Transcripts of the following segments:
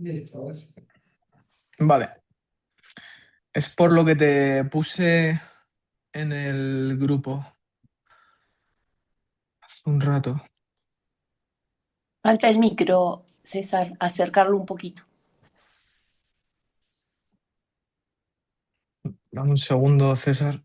Listo, ahora sí. Vale. Es por lo que te puse en el grupo hace un rato. Falta el micro, César, acercarlo un poquito. Dame un segundo, César.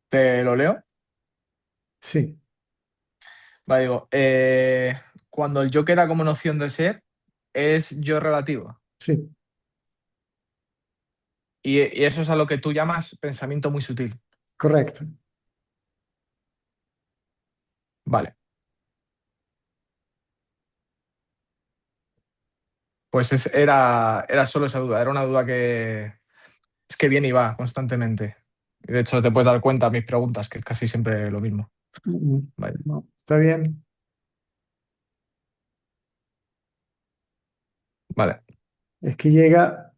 ¿Te lo leo? Sí, Vale, digo, cuando el yo queda como noción de ser, es yo relativo. sí, Y eso es a lo que tú llamas pensamiento muy sutil. correcto. Vale. Pues era solo esa duda. Era una duda que es que viene y va constantemente. Y de hecho, te puedes dar cuenta a mis preguntas, que es casi siempre lo mismo. Vale. No, está bien. Vale. Es que llega,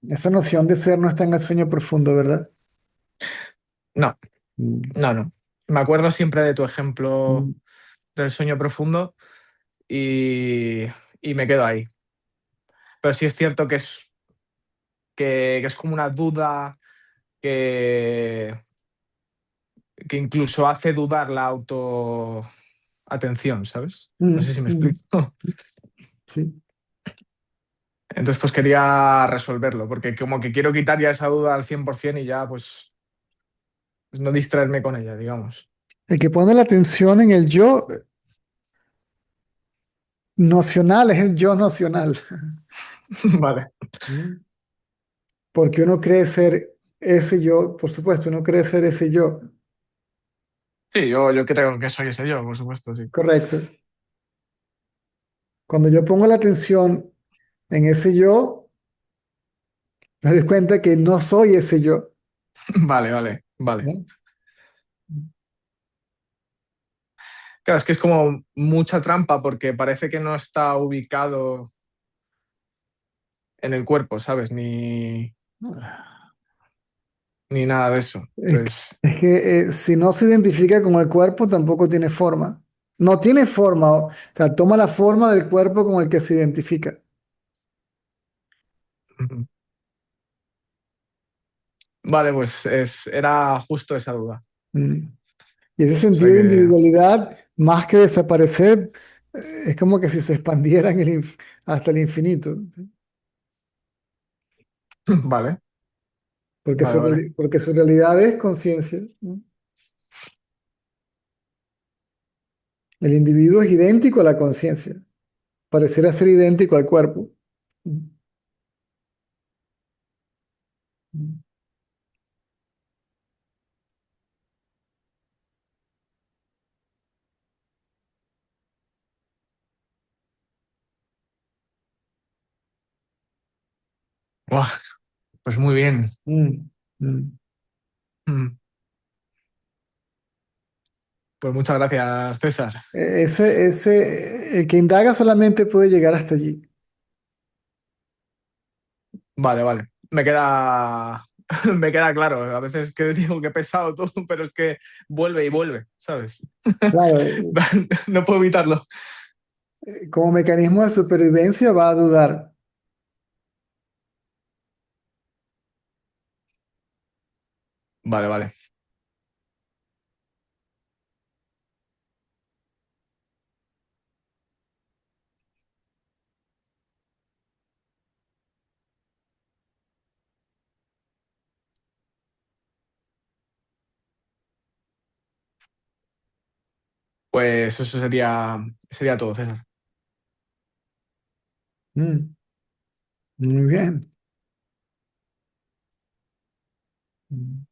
esa noción de ser no está en el sueño profundo, ¿verdad? No, Mm, no. Me acuerdo siempre de tu ejemplo mm, del sueño profundo y, y me quedo ahí. Pero sí es cierto que es como una duda que incluso hace dudar la autoatención, ¿sabes? No sé si me mm. explico. Sí. Entonces, pues quería resolverlo, porque como que quiero quitar ya esa duda al 100% y ya, pues no distraerme con ella, digamos. El que pone la atención en el yo nocional es el yo nocional. Vale. Mm. Porque uno cree ser ese yo, por supuesto, uno cree ser ese yo. Sí, yo creo que soy ese yo, por supuesto, sí. Correcto. Cuando yo pongo la atención en ese yo, me doy cuenta que no soy ese yo. Vale. ¿Ya? Claro, es que es como mucha trampa porque parece que no está ubicado en el cuerpo, ¿sabes? Ni nada de eso. Es, Entonces, es que si no se identifica con el cuerpo, tampoco tiene forma. No tiene forma, o sea, toma la forma del cuerpo con el que se identifica. ujú. Vale, pues era justo esa duda. Mm. Y ese O sea sentido de que, individualidad, más que desaparecer, es como que si se expandiera hasta el infinito. ¿Sí? vale, Porque vale. porque su realidad es conciencia, ¿no? El individuo es idéntico a la conciencia. Pareciera ser idéntico al cuerpo. Buah, pues muy bien. Mm, mm. Mm. Pues muchas gracias, César. El que indaga solamente puede llegar hasta allí. Vale. Me queda claro. A veces que digo que he pesado todo, pero es que vuelve y vuelve, ¿sabes? Claro, No puedo evitarlo. como mecanismo de supervivencia va a dudar. Vale. Pues eso sería todo, César. Mm, muy bien. Mm.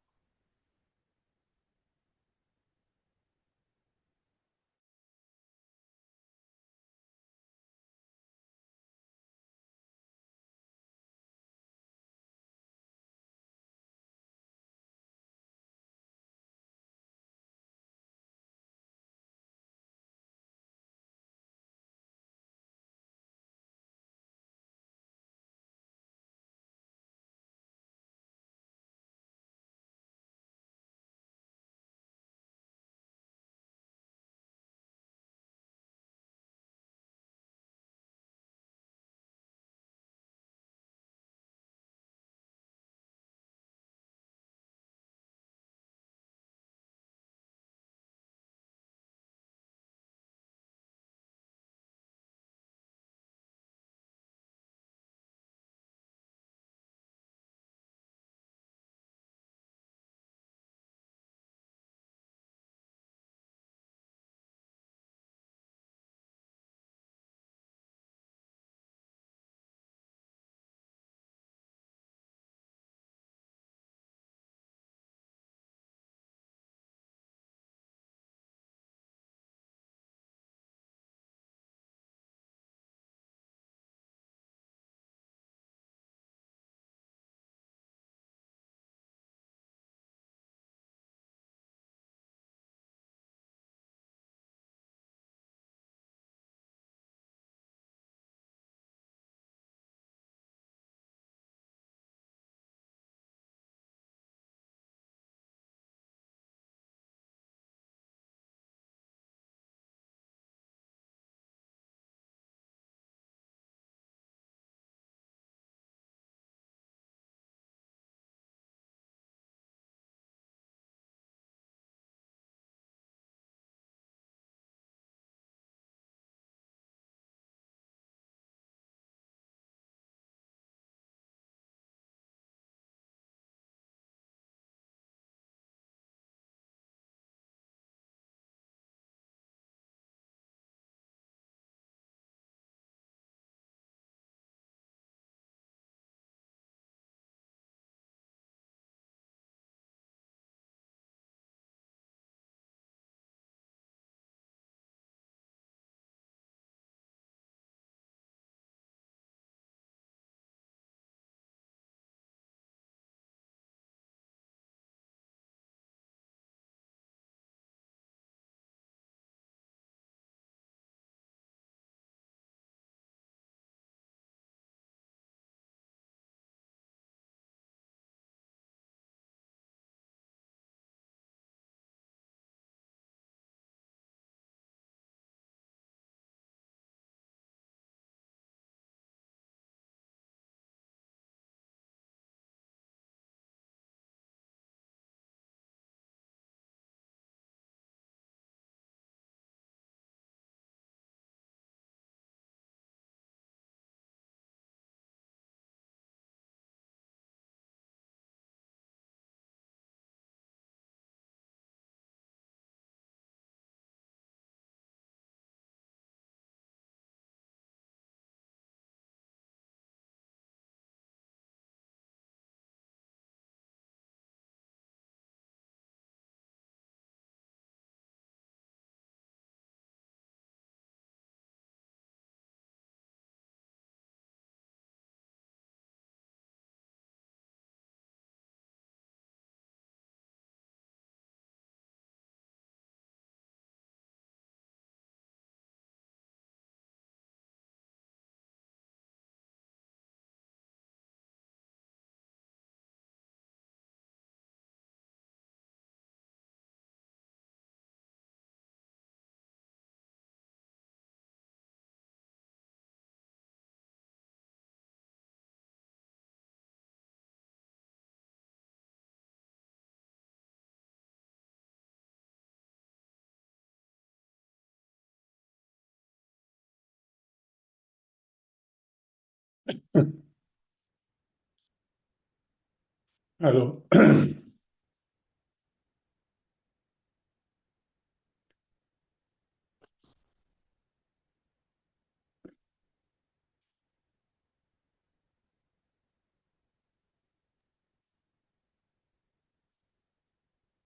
Also,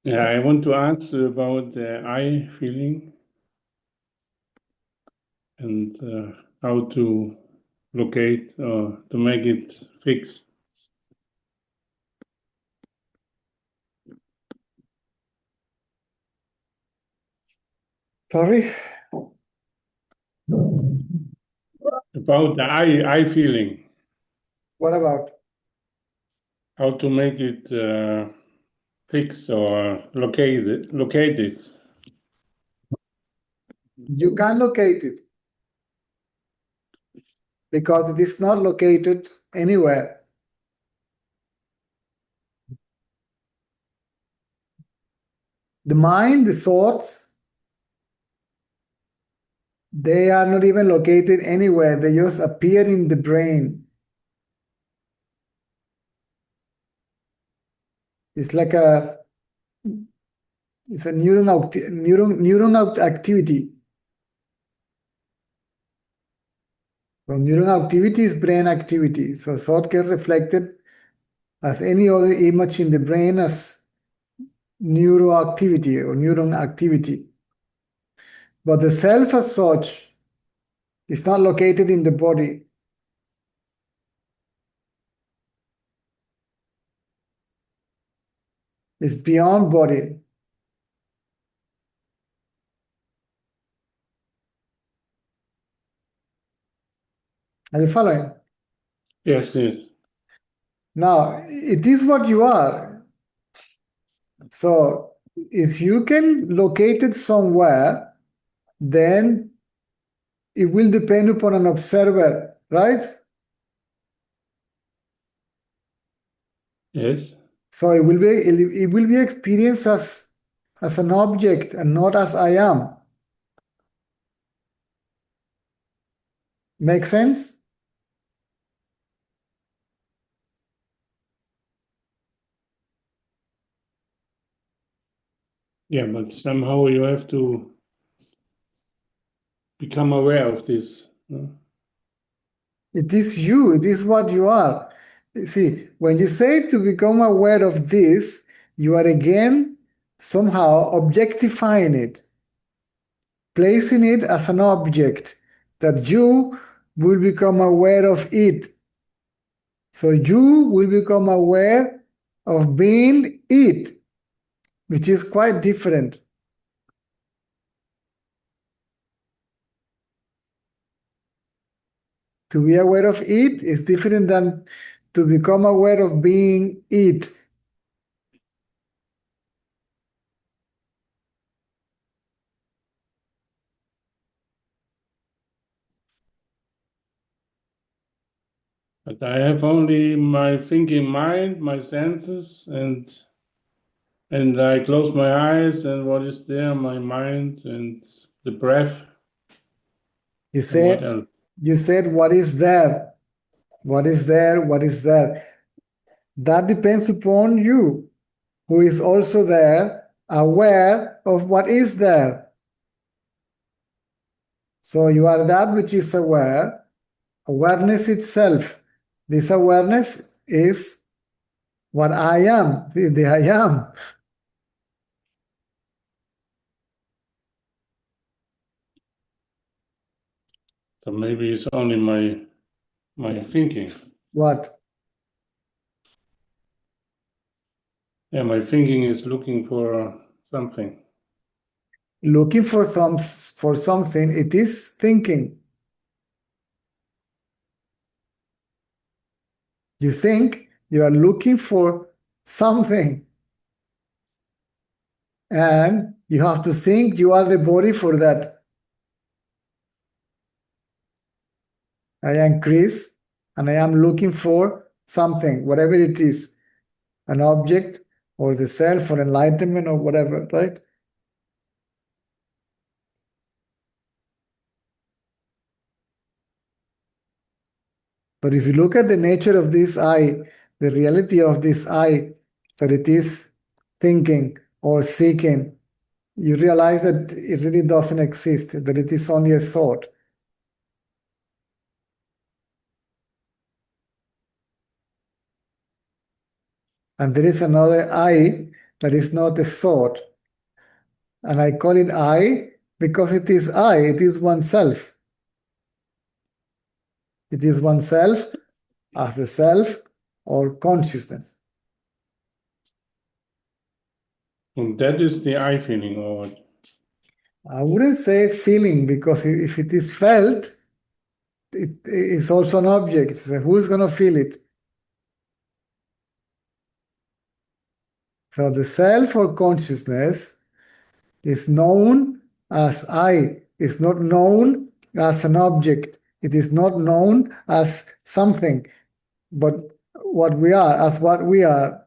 yeah, I want to ask about the I feeling and how to locate or to make it fix. Sorry? About the I feeling, What about? how to make it fix or locate it. You can't locate it because it is not located anywhere. The mind, the thoughts, they are not even located anywhere. They just appear in the brain. It's like it's a neuron activity. So neuron activity is brain activity. So thought gets reflected as any other image in the brain as neuroactivity or neuron activity. But the self as such is not located in the body. It's beyond body. Are you following? Yes. Now, it is what you are. So if you can locate it somewhere, then it will depend upon an observer, right? Yes. So it will be experienced as an object and not as I am. Make sense? Yeah, but somehow you have to become aware of this. No? It is you, it is what you are. You see, when you say to become aware of this, you are again somehow objectifying it, placing it as an object that you will become aware of it. So you will become aware of being it, which is quite different. To be aware of it is different than to become aware of being it. But I have only my thinking mind, my senses, and I close my eyes, and what is there? My mind and the breath. You And what said, else? what is there? What is there? What is there? That depends upon you, who is also there, aware of what is there. So you are that which is aware, awareness itself. This awareness is what I am, the I am. So maybe it's only my thinking. What? Yeah, my thinking is looking for something. Looking for something, it is thinking. You think you are looking for something, and you have to think you are the body for that. I am Chris, and I am looking for something, whatever it is, an object or the self or enlightenment or whatever, right? But if you look at the nature of this I, the reality of this I, that it is thinking or seeking, you realize that it really doesn't exist, that it is only a thought. And there is another I that is not a thought. And I call it I because it is I, it is oneself. It is oneself as the self or consciousness. And that is the I feeling, or what? I wouldn't say feeling, because if it is felt, it is also an object. So who's going to feel it? So the self or consciousness is known as I. It's not known as an object. It is not known as something, but what we are, as what we are.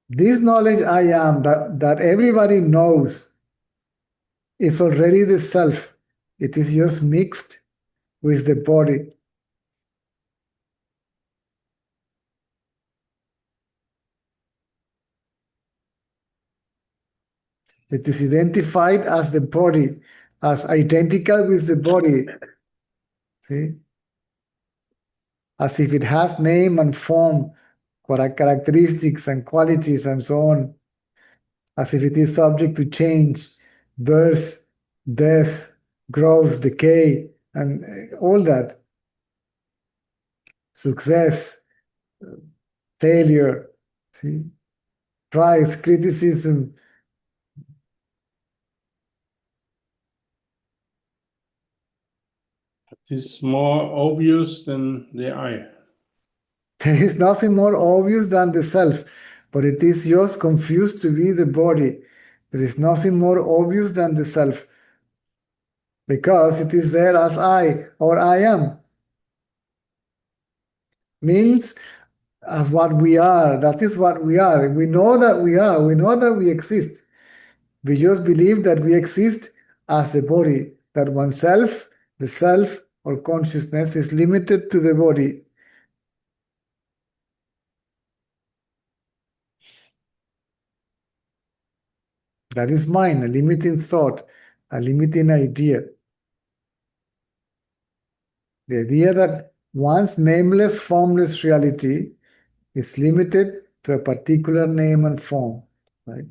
This knowledge I am that everybody knows is already the self. It is just mixed with the body. It is identified as the body, as identical with the body. See? As if it has name and form, characteristics and qualities and so on. As if it is subject to change, birth, death, growth, decay, and all that. Success, failure, see? Prize, criticism. It is more obvious than the I. There is nothing more obvious than the self, but it is just confused to be the body. There is nothing more obvious than the self, because it is there as I or I am. Means as what we are. That is what we are. We know that we are. We know that we exist. We just believe that we exist as the body, that oneself, the self or consciousness, is limited to the body. That is mind, a limiting thought, a limiting idea. The idea that one's nameless, formless reality is limited to a particular name and form, right?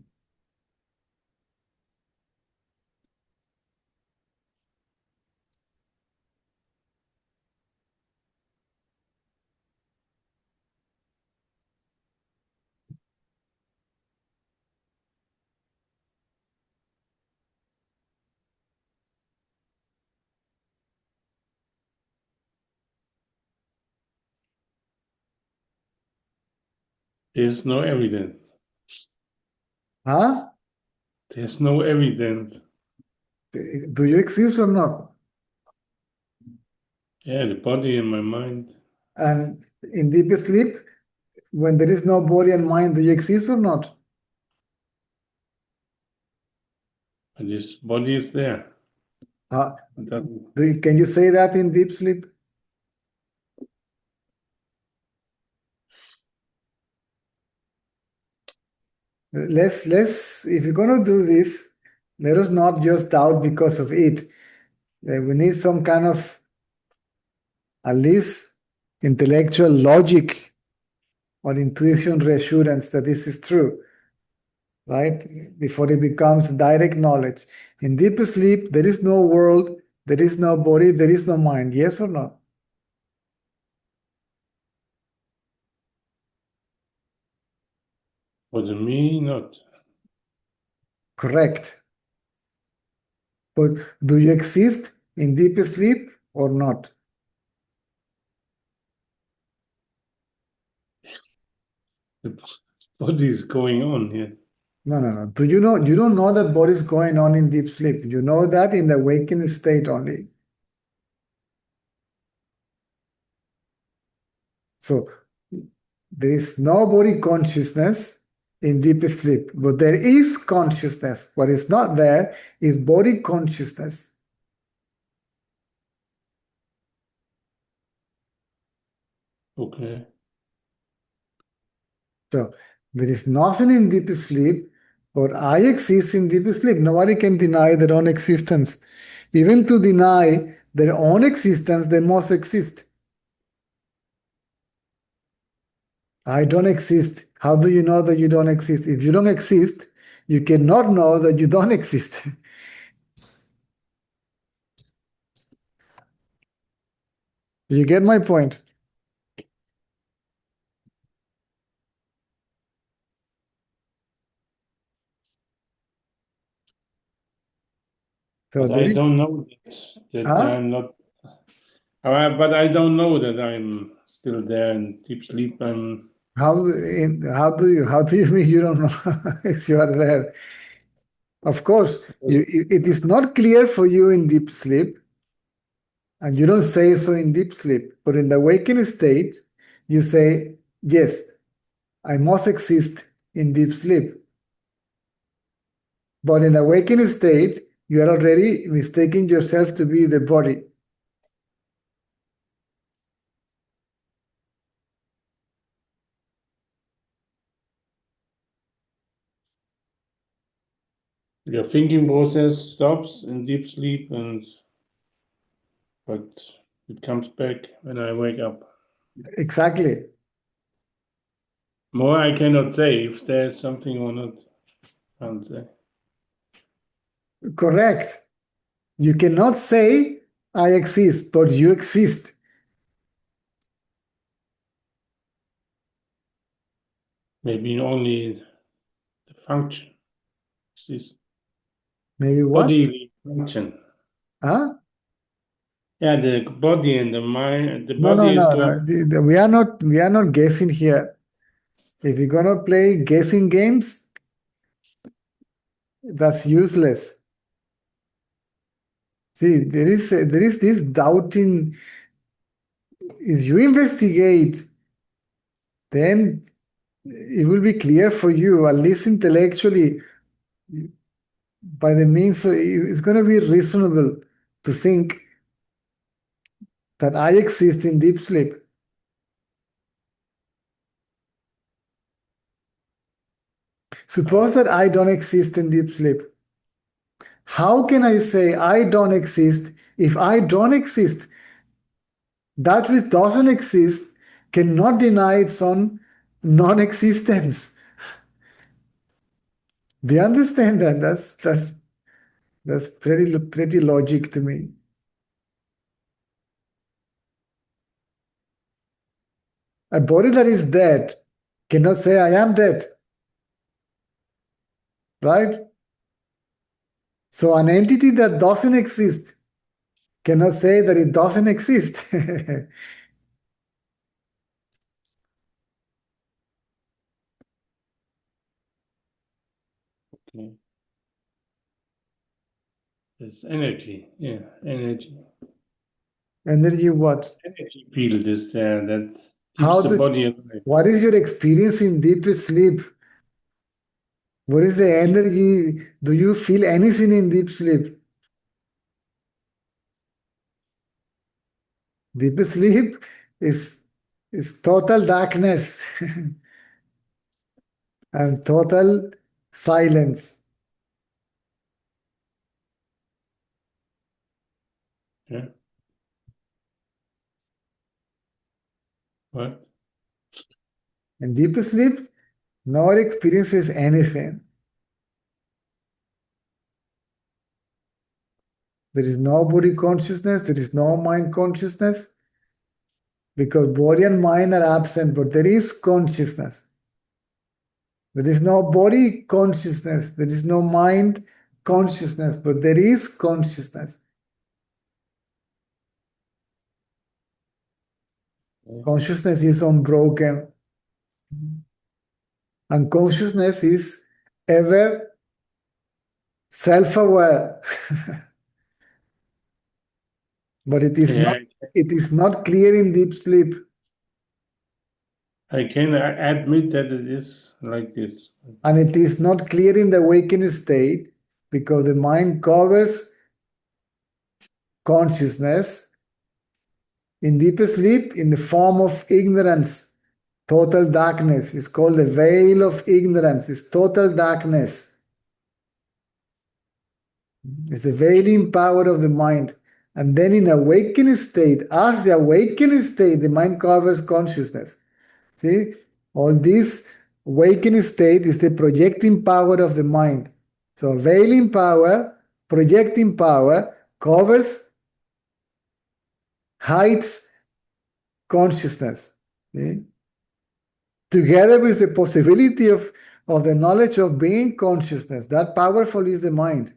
There's no evidence. Huh? There's no evidence. Do you exist or not? Yeah, the body and my mind. And in deep sleep, when there is no body and mind, do you exist or not? And this body is there. Uh, It doesn't- can you say that in deep sleep? Let's if you're gonna do this, let us not just doubt because of it. We need some kind of at least intellectual logic or intuition reassurance that this is true, right? Before it becomes direct knowledge. In deep sleep, there is no world, there is no body, there is no mind. Yes or no? For the me, not. Correct. But do you exist in deep sleep or not? The body is going on here. No. Do you know? You don't know that what is going on in deep sleep. You know that in the waking state only. So there is no body consciousness, in deep sleep, but there is consciousness. What is not there is body consciousness. Okay. So there is nothing in deep sleep, but I exist in deep sleep. Nobody can deny their own existence. Even to deny their own existence, they must exist. I don't exist. How do you know that you don't exist? If you don't exist, you cannot know that you don't exist. Do you get my point? So But there I is, don't know that huh? I'm not. But I don't know that I'm still there in deep sleep. How do you mean you don't know if you are there? Of course, it is not clear for you in deep sleep, and you don't say so in deep sleep, but in the awakened state, you say, yes, I must exist in deep sleep. But in the awakened state, you are already mistaking yourself to be the body. Your thinking process stops in deep sleep, but it comes back when I wake up. Exactly. More I cannot say if there's something or not. Can't say. Correct. You cannot say, I exist, but you exist. Maybe only the function. This Maybe what? bodily function. Huh? Yeah, the body and the mind. The No, body is no. like We are not guessing here. If you're gonna play guessing games, that's useless. See, there is this doubting. If you investigate, then it will be clear for you, at least intellectually, by the means, it's going to be reasonable to think that I exist in deep sleep. Suppose that I don't exist in deep sleep. How can I say I don't exist if I don't exist? That which doesn't exist cannot deny its own non-existence. Do you understand that? That's pretty logic to me. A body that is dead cannot say I am dead, right? So an entity that doesn't exist cannot say that it doesn't exist. okay. There's energy. Yeah, energy. Energy what? Energy field is there that How keeps the body alive. What is your experience in deep sleep? What is the energy? Do you feel anything in deep sleep? Deep sleep is total darkness and total silence. Yeah. What? In deep sleep, no one experiences anything. There is no body consciousness, there is no mind consciousness, because body and mind are absent, but there is consciousness. There is no body consciousness, there is no mind consciousness, but there is consciousness. Yeah. Consciousness is unbroken, and consciousness is ever self-aware. But it is Yeah. not clear in deep sleep. I can admit that it is like this. And it is not clear in the awakened state because the mind covers consciousness in deep sleep in the form of ignorance, total darkness. It's called the veil of ignorance. It's total darkness. It's the veiling power of the mind. And then in awakened state, as the awakened state, the mind covers consciousness. See, all this awakened state is the projecting power of the mind. So veiling power, projecting power, covers, hides consciousness. See? Together with the possibility of the knowledge of being consciousness. That powerful is the mind.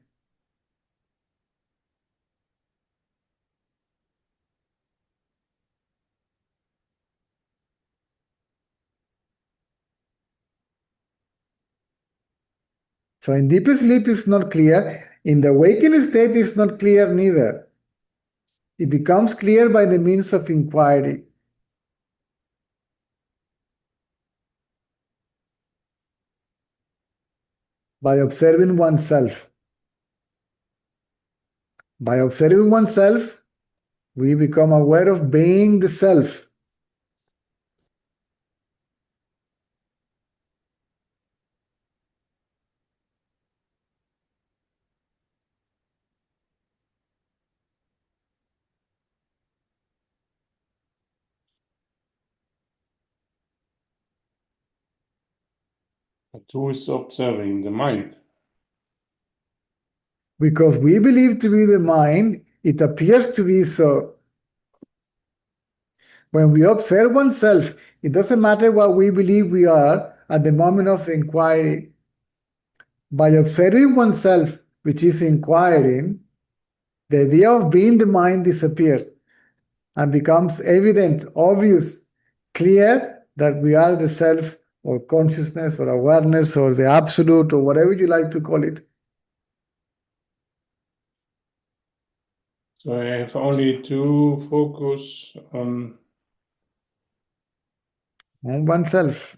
So in deep sleep it's not clear. In the awakened state it's not clear neither. It becomes clear by the means of inquiry. By observing oneself. By observing oneself, we become aware of being the self. But who is observing? The mind. Because we believe to be the mind, it appears to be so. When we observe oneself, it doesn't matter what we believe we are at the moment of inquiry. By observing oneself, which is inquiring, the idea of being the mind disappears and becomes evident, obvious, clear that we are the self or consciousness or awareness or the absolute or whatever you like to call it. So I have only to focus on Oneself.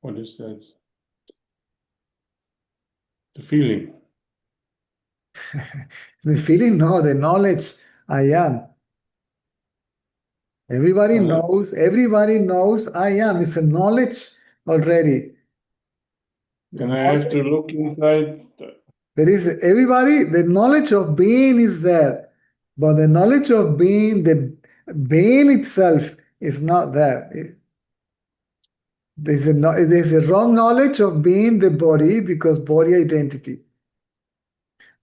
what is that? The feeling. The feeling, no, the knowledge, I am. Everybody knows I am. It's a knowledge already. Then I have to look inside. There is everybody, the knowledge of being is there, but the knowledge of being, the being itself is not there. There's a wrong knowledge of being the body because body identity.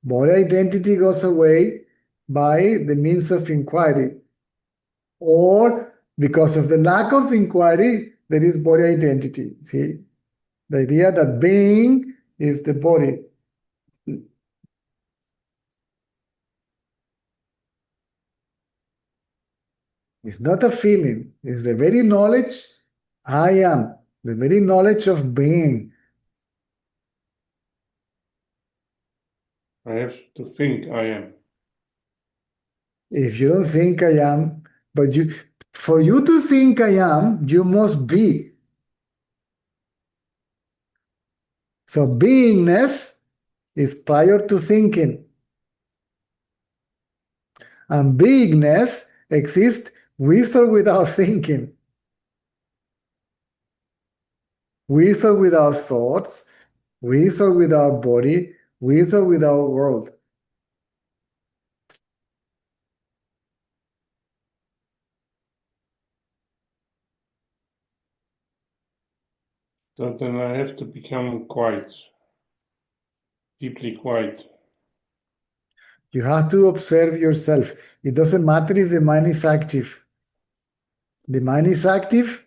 Body identity goes away by the means of inquiry. Or because of the lack of inquiry, there is body identity. See, the idea that being is the body. It's not a feeling. It's the very knowledge I am, the very knowledge of being. I have to think I am. If you don't think I am, but for you to think I am, you must be. So beingness is prior to thinking. And beingness exists with or without thinking. With or without thoughts, with or without body, with or without world. So then I have to become quiet, deeply quiet. You have to observe yourself. It doesn't matter if the mind is active. The mind is active.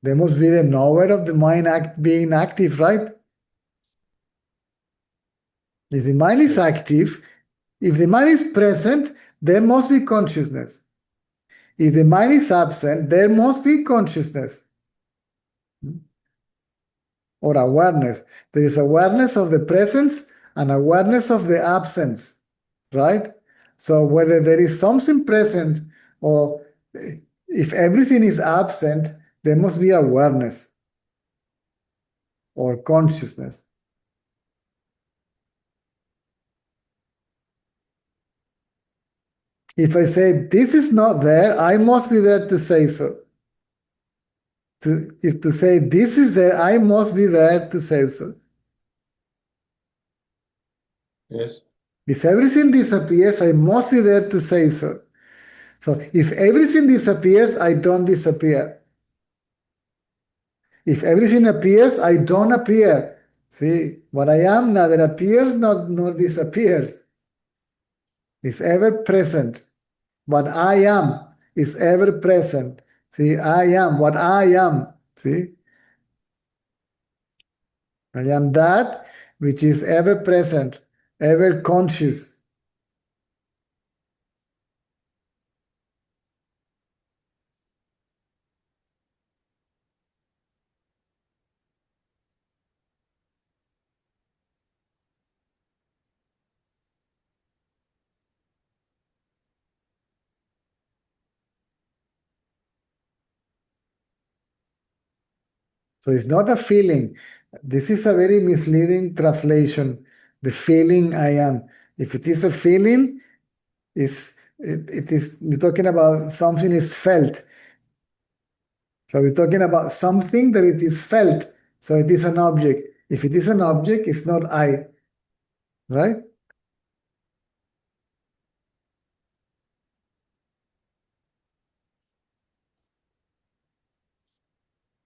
There must be the knower of the mind being active, right? If the mind is active, if the mind is present, there must be consciousness. If the mind is absent, there must be consciousness. Or awareness. There is awareness of the presence and awareness of the absence, right? So whether there is something present or If everything is absent, there must be awareness or consciousness. If I say this is not there, I must be there to say so. If to say this is there, I must be there to say so. Yes. If everything disappears, I must be there to say so. So if everything disappears, I don't disappear. If everything appears, I don't appear. See, what I am neither appears nor disappears. It's ever present. What I am is ever present. See, I am what I am. See, I am that which is ever present, ever conscious. So it's not a feeling. This is a very misleading translation. The feeling I am. If it is a feeling, it is we're talking about something is felt. So we're talking about something that it is felt. So it is an object. If it is an object, it's not I. Right?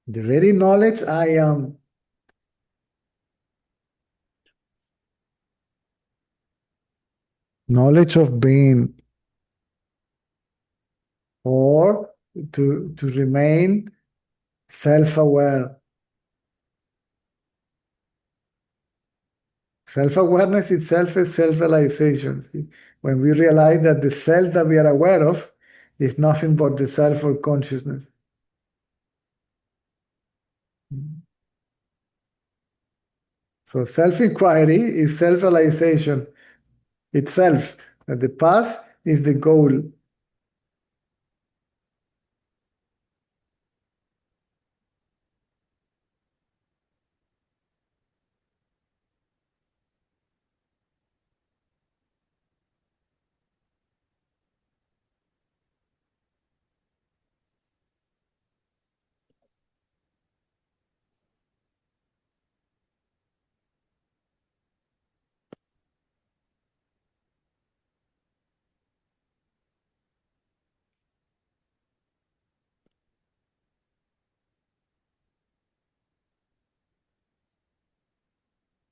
The very knowledge I am. Knowledge of being. Or to remain self-aware. Self-awareness itself is self-realization. See? When we realize that the self that we are aware of is nothing but the self or consciousness. So self-inquiry is self-realization itself. That the path is the goal.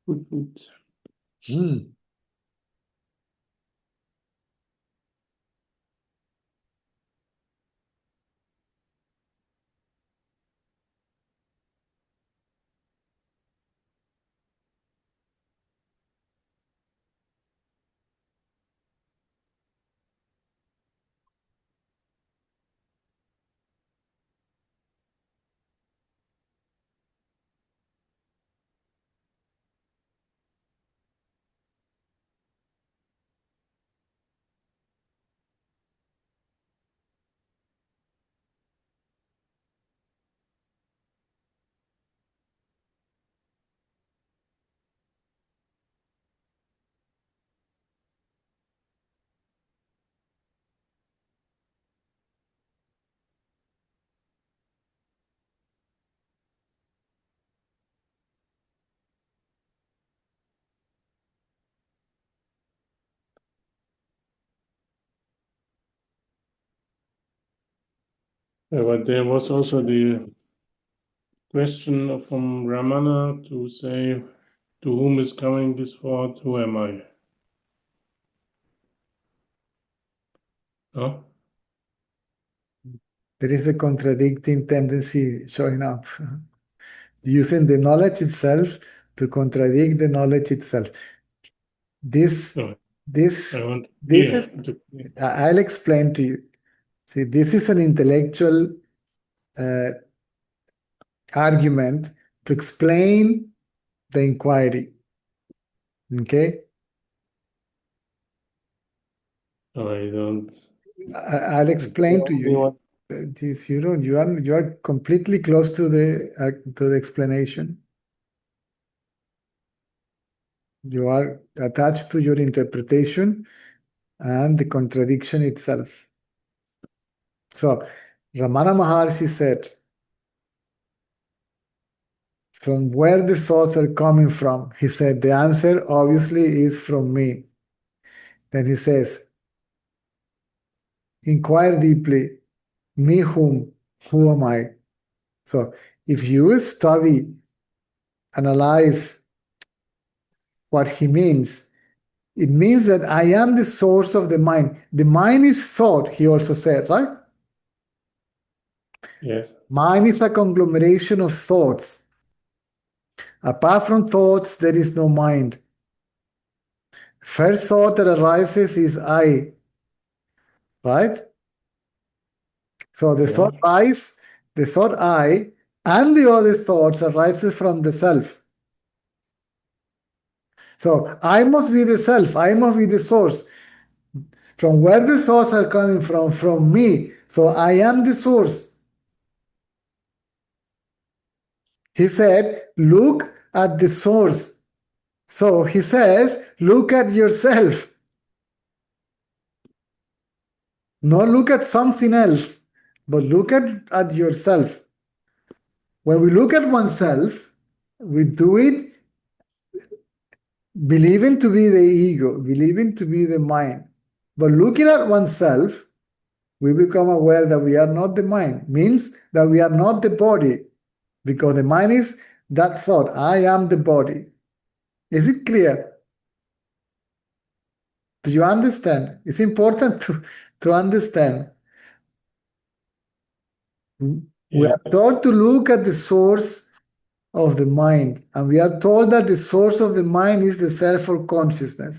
Good. Mm. But there was also the question from Ramana to say, to whom is coming this thought? Who am I? No? There is a contradicting tendency showing up. Using the knowledge itself to contradict the knowledge itself. This No. this I want this here is to I'll explain to you. See, this is an intellectual argument to explain the inquiry. Okay? I don't. I'll explain to you. You are completely close to the explanation. You are attached to your interpretation and the contradiction itself. So, Ramana Maharshi said, from where the thoughts are coming from, he said, the answer obviously is from me. Then he says, inquire deeply, me whom, who am I? So, if you study, analyze what he means, it means that I am the source of the mind. The mind is thought, he also said, right? Yes. Mind is a conglomeration of thoughts. Apart from thoughts, there is no mind. First thought that arises is I, right? So the thought I, and the other thoughts arises from the self. So I must be the self, I must be the source. From where the thoughts are coming from me. So I am the source. He said, look at the source. So he says, look at yourself. Not look at something else, but look at yourself. When we look at oneself, we do it believing to be the ego, believing to be the mind. But looking at oneself, we become aware that we are not the mind, means that we are not the body, because the mind is that thought, I am the body. Is it clear? Do you understand? It's important to understand. We Yeah. are told to look at the source of the mind, and we are told that the source of the mind is the self or consciousness.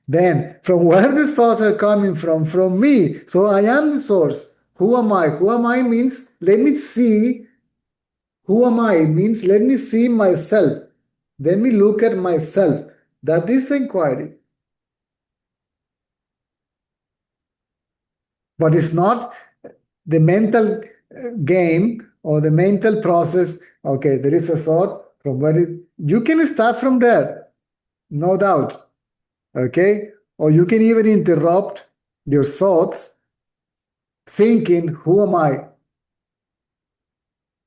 Then, from where the thoughts are coming from? From me. So I am the source. Who am I? Who am I means, let me see. Who am I means, let me see myself. Let me look at myself. That is inquiry. But it's not the mental game or the mental process. Okay, there is a thought from where you can start from there, no doubt. Okay, or you can even interrupt your thoughts thinking, who am I?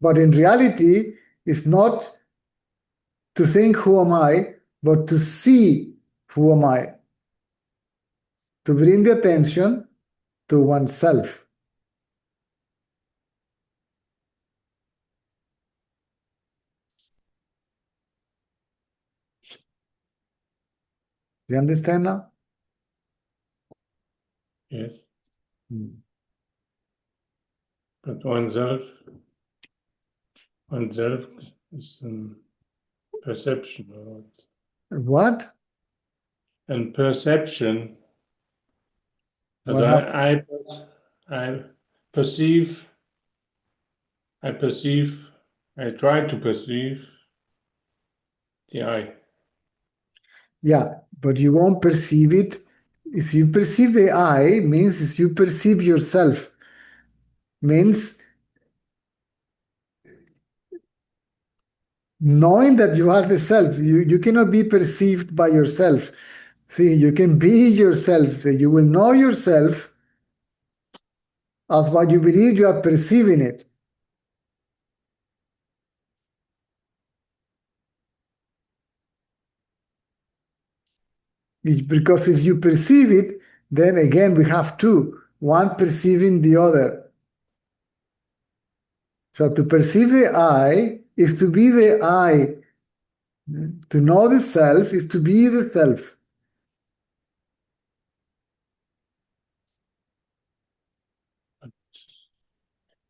But in reality, it's not to think, who am I, but to see, who am I? To bring the attention to oneself. You understand now? Yes. Hmm. But oneself is a perception. What? And perception. But What I perceive, I try to perceive the I. Yeah, but you won't perceive it. If you perceive the I, means if you perceive yourself, means knowing that you are the self. You cannot be perceived by yourself. See, you can be yourself. So you will know yourself as what you believe you are perceiving it. Because if you perceive it, then again we have two, one perceiving the other. So to perceive the I is to be the I. To know the self is to be the self.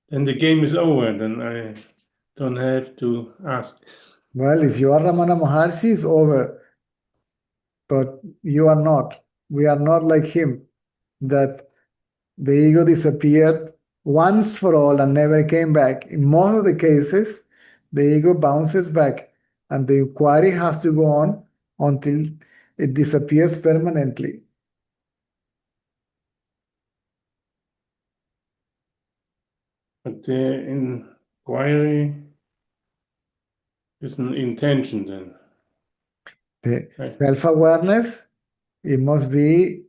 Then the game is over, then I don't have to ask. Well, if you are Ramana Maharshi, it's over. But you are not. We are not like him, that the ego disappeared once for all and never came back. In most of the cases, the ego bounces back and the inquiry has to go on until it disappears permanently. But the inquiry is an intention then. The Right. self-awareness, it must be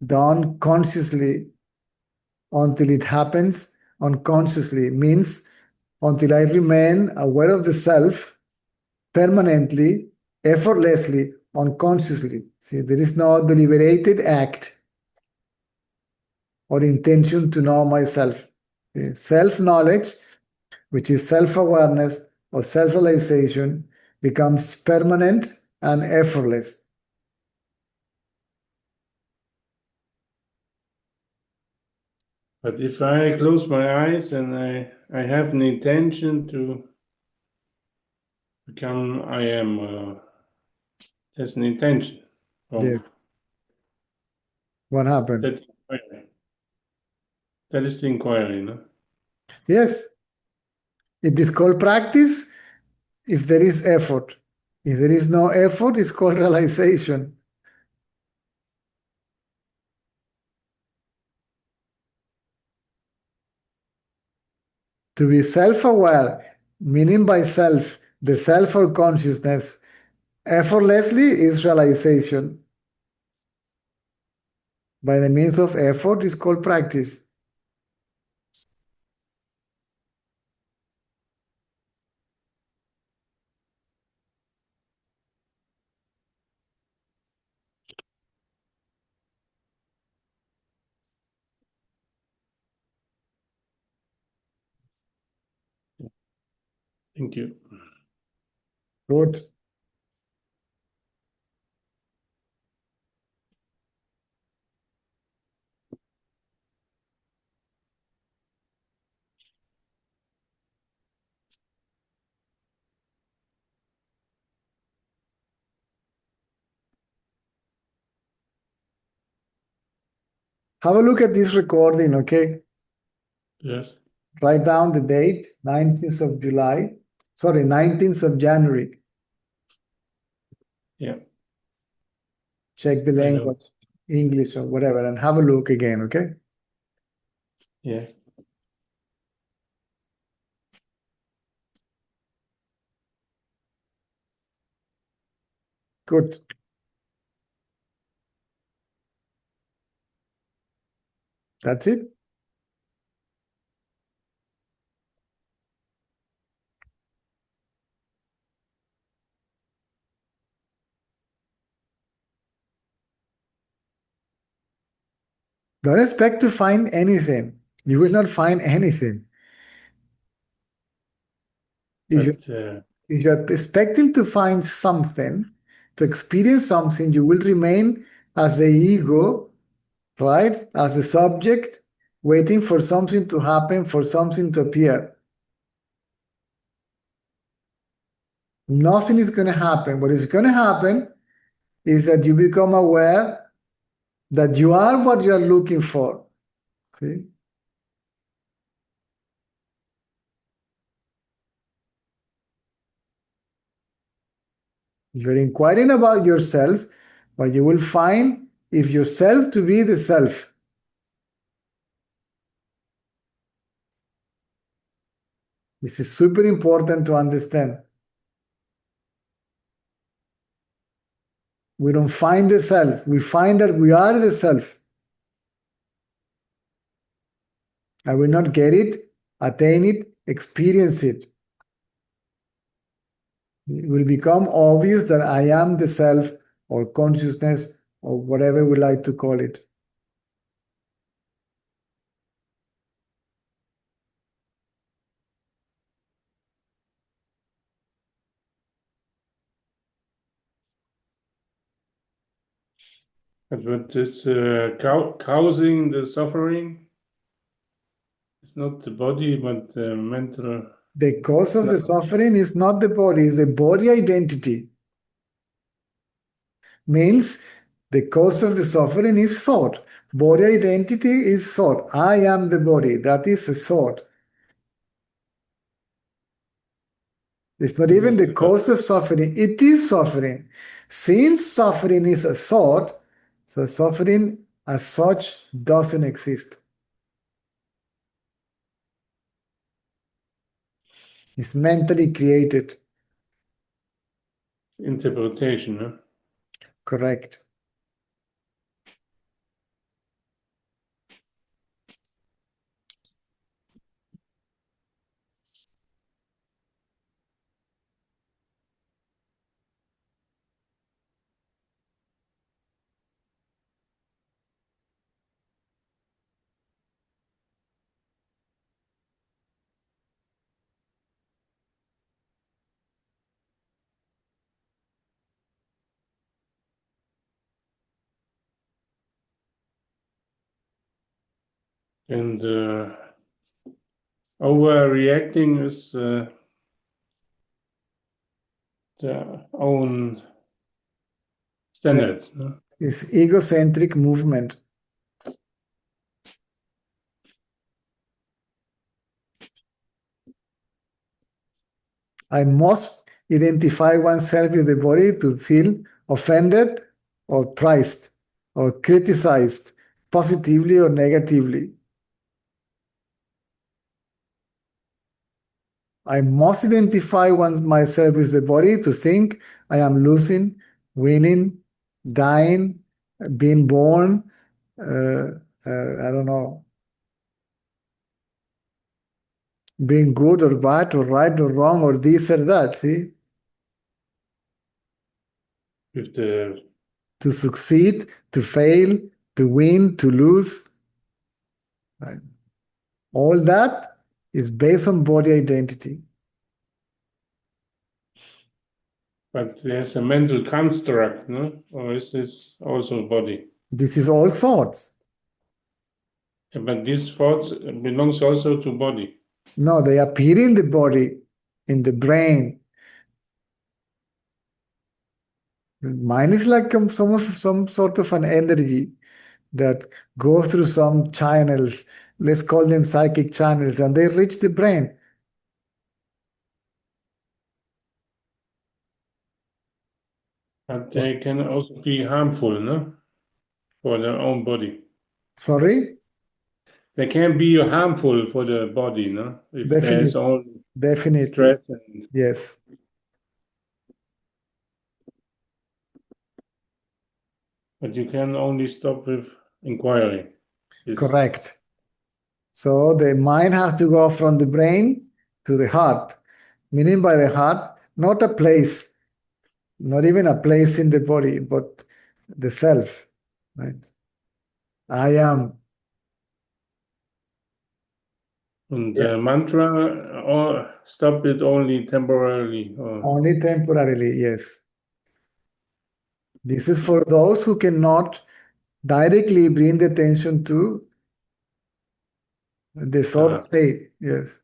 done consciously until it happens unconsciously. Means until I remain aware of the self permanently, effortlessly, unconsciously. See, there is no deliberated act or intention to know myself. Self-knowledge, which is self-awareness or self-realization, becomes permanent and effortless. But if I close my eyes and I have an intention to become I am, there's an intention. Yes. What happened? That is the inquiry, no? Yes. It is called practice if there is effort. If there is no effort, it's called realization. To be self-aware, meaning by self, the self or consciousness, effortlessly is realization. By the means of effort is called practice. Thank you. Good. Have a look at this recording, okay? Yes. Write down the date, 19th of July. Sorry, 19th of January. Yeah. Check the I know. language, English or whatever, and have a look again, okay? Yes. Good. That's it. Don't expect to find anything. You will not find anything. If you're expecting to find something, to experience something, you will remain as the ego, right? As the subject, waiting for something to happen, for something to appear. Nothing is going to happen. What is going to happen is that you become aware that you are what you are looking for. See? You're inquiring about yourself, but you will find if yourself to be the self. This is super important to understand. We don't find the self. We find that we are the self. I will not get it, attain it, experience it. It will become obvious that I am the self or consciousness or whatever we like to call it. But what is causing the suffering? It's not the body, but the mental. The cause of the suffering is not the body, it's the body identity. Means the cause of the suffering is thought. Body identity is thought. I am the body. That is a thought. It's not even the cause of suffering. It is suffering. Since suffering is a thought, so suffering as such doesn't exist. It's mentally created. Interpretation, huh? Correct. And overreacting is their own standards. No? It's egocentric movement. I must identify oneself with the body to feel offended or prized or criticized positively or negatively. I must identify myself with the body to think I am losing, winning, dying, being born, I don't know, being good or bad or right or wrong or this or that, see? With the To succeed, to fail, to win, to lose. Right? All that is based on body identity. but there's a mental construct, no? Or is this also body? This is all thoughts. Yeah, but these thoughts belongs also to body. No, they appear in the body, in the brain. Mine is like some sort of an energy that goes through some channels. Let's call them psychic channels, and they reach the brain. But they can also be harmful, no? For their own body. Sorry? They can be harmful for the body, no? If there's Definitely. only Definitely. stress and Yes. but you can only stop with inquiry. Yes. Correct. So the mind has to go from the brain to the heart, meaning by the heart, not a place, not even a place in the body, but the self, right? I am. And Yeah. the mantra, or stop it only temporarily. Or Only temporarily, yes. This is for those who cannot directly bring the attention to the thought state, yes.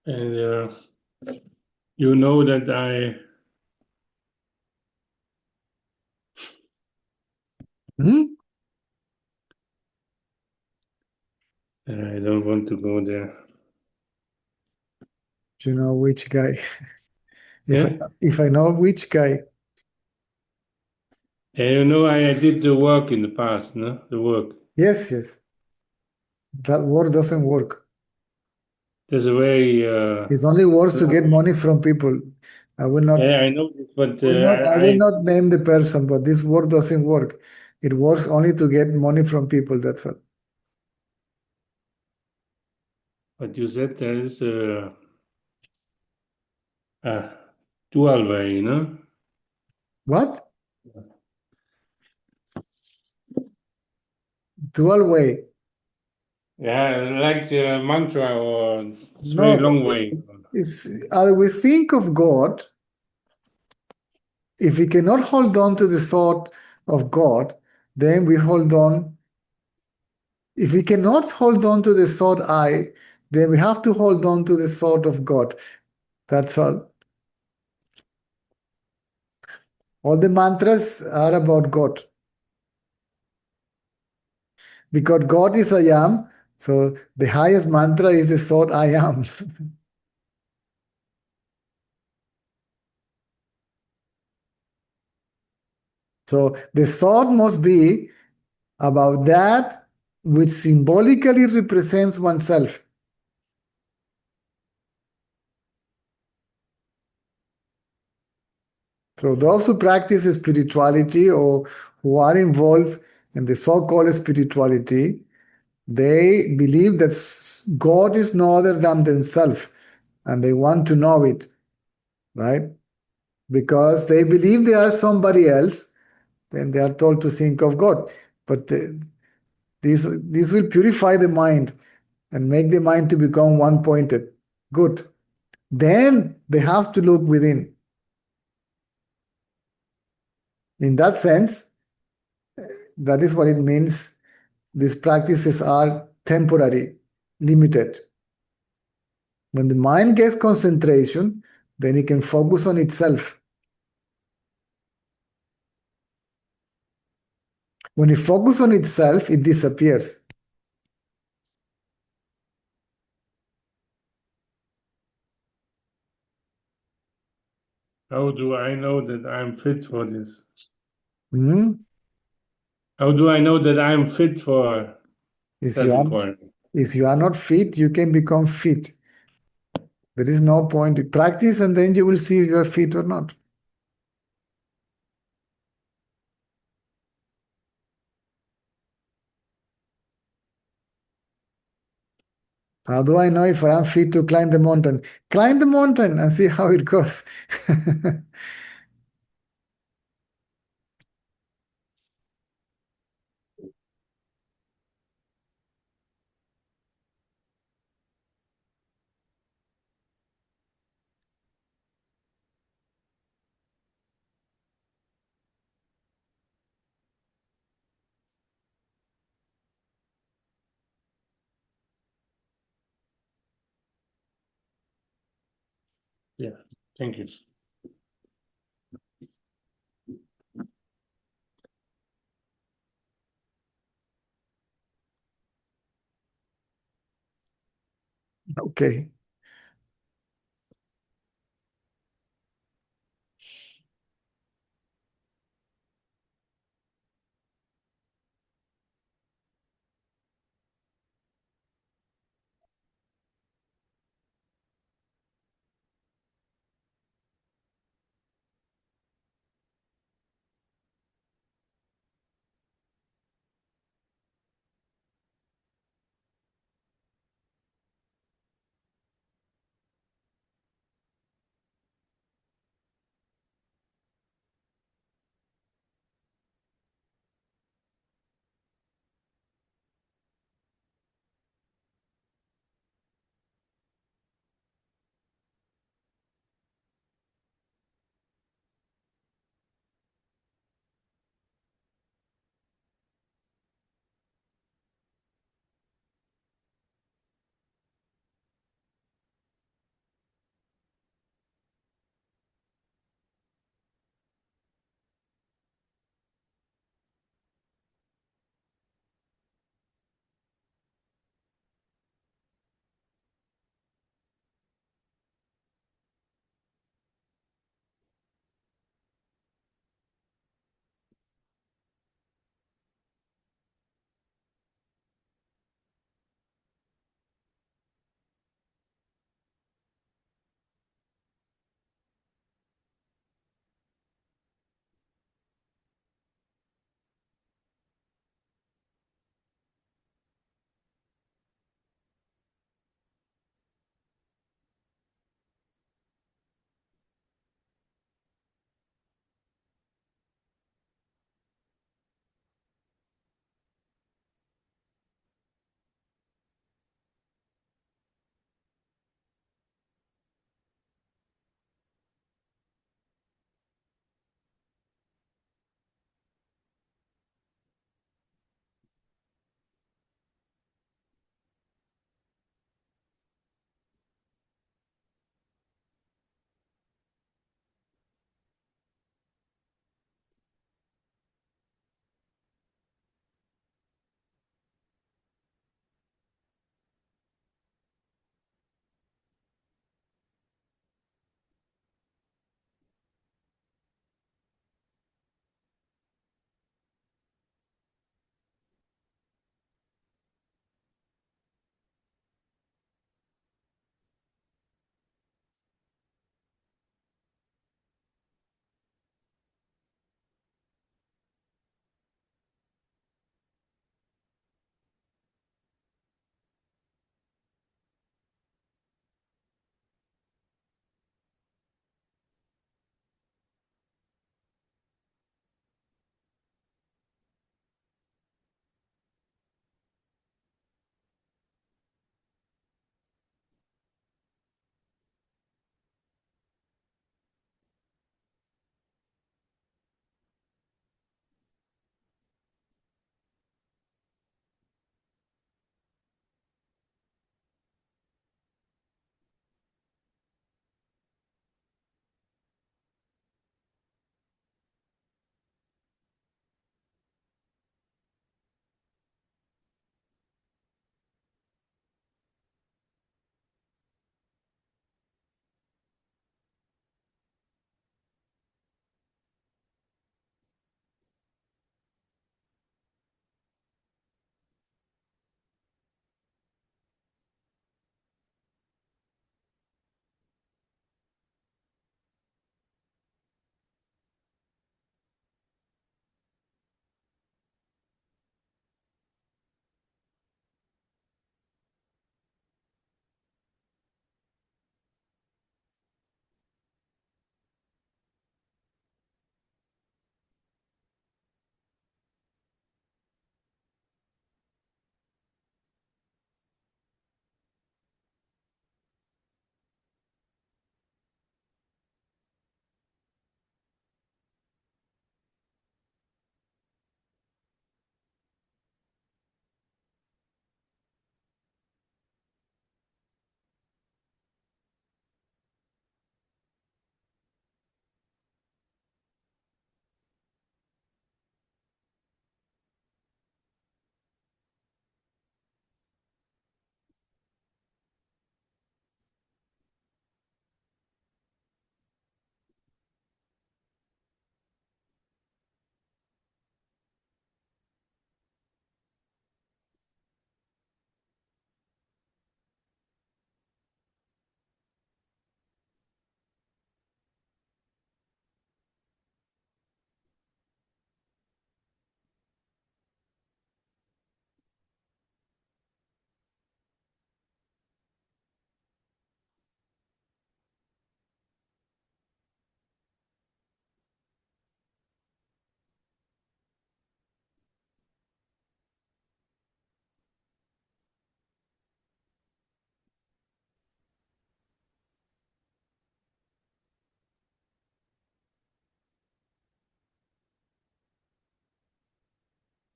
and you know that I don't want to go there. Do you know which guy? Yeah? If I know which guy, You know, I did the work in the past, no? The work. yes, yes. That word doesn't work. There's a way. It only works to get money from people. I will not, Yeah, I know this, but I will not name the person, but this word doesn't work. It works only to get money from people, that's all. but you said there is a dual way, no? What? Dual way. Yeah, like the mantra or it's No, very long way. it's we think of God. If we cannot hold on to the thought of God, then we hold on. If we cannot hold on to the thought I, then we have to hold on to the thought of God. That's all. All the mantras are about God. Because God is I am, so the highest mantra is the thought I am. So the thought must be about that which symbolically represents oneself. So those who practice spirituality or who are involved in the so-called spirituality, they believe that God is no other than themselves, and they want to know it, right? Because they believe they are somebody else, then they are told to think of God. But this will purify the mind and make the mind to become one-pointed. Good. Then they have to look within. In that sense, that is what it means. These practices are temporary, limited. When the mind gets concentration, then it can focus on itself. When it focuses on itself, it disappears. How do I know that I'm fit for this? Hmm? How do I know that I'm fit for If that you are, requirement? if you are not fit, you can become fit. There is no point. You practice and then you will see if you are fit or not. How do I know if I am fit to climb the mountain? Climb the mountain and see how it goes. Yeah, thank you. Okay.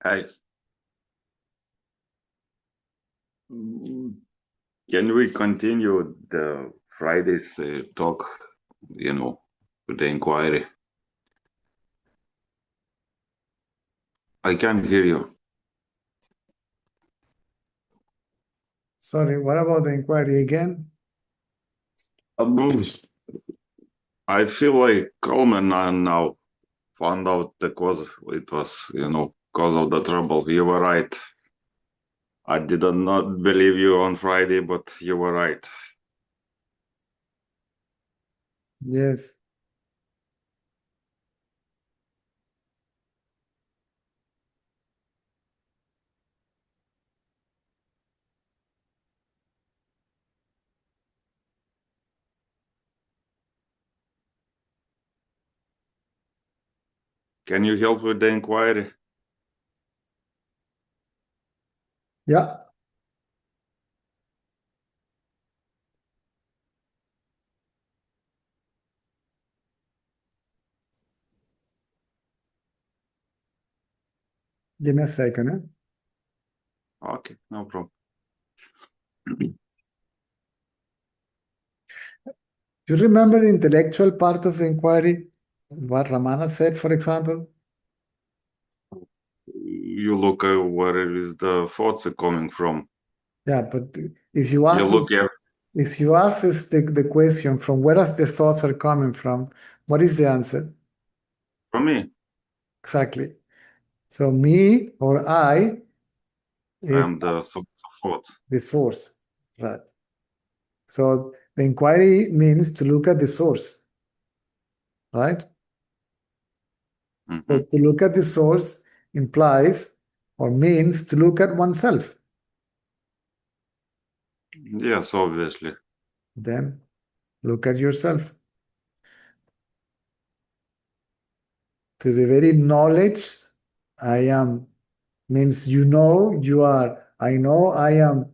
Hi. Can we continue the Friday's talk, with the inquiry? I can't hear you. Sorry, what about the inquiry again? I feel like calmer now. Found out the cause. It was, cause of the trouble. You were right. I did not believe you on Friday, but you were right. Yes. Can you help with the inquiry? Yeah. Give me a second. Okay, no problem. Do you remember the intellectual part of the inquiry? What Ramana said, for example? You look at where is the thoughts are coming from. Yeah, but if you You ask look at if you ask us the question from where the thoughts are coming from, what is the answer? from me. Exactly. So me or I is I'm the source of thoughts. the source, right? So the inquiry means to look at the source, right? Mhm. So to look at the source implies or means to look at oneself. Yes, obviously. Then look at yourself. To the very knowledge I am means you know you are. I know I am.